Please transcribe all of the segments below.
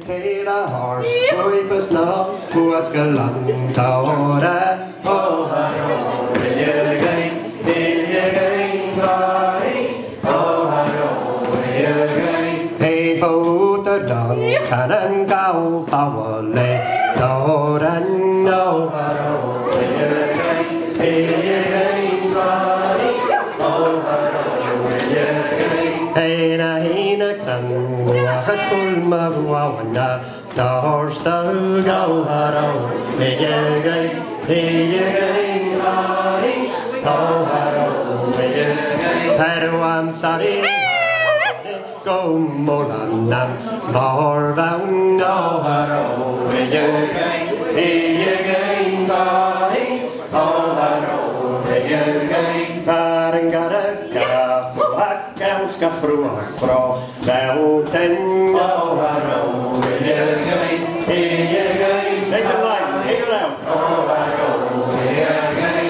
thế là horse tôi bất nó was cái lòng tàu ra oh haro về gây đi gây nói oh haro về gây hey phụ tớ đón khả năng cao phao lệ tàu rắn oh haro về gây đi gây nói oh haro về gây hey na hina sang khul ma wa wana Torstal gauharo Meyegay Meyegay Gauharo Meyegay Peruam sari Gomolanam Morvang Gauharo Meyegay Meyegay Gauharo Meyegay Parangaraka Fuakam skafruak Fro Lauten Gauharo Make a line, take it out.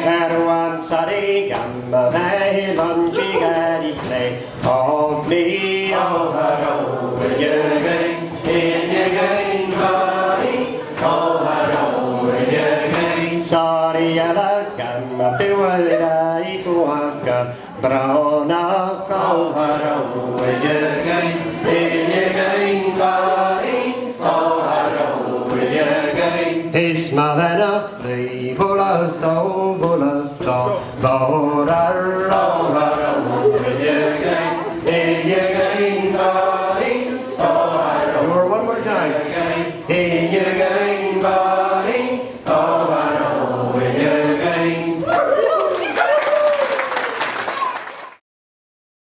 Erwan sari gamma mahilon bigari slay. Of me, oh haro, yegay, yegay, oh haro, yegay. Sorry, ala gamma biwala ikuaka, brown of oh haro.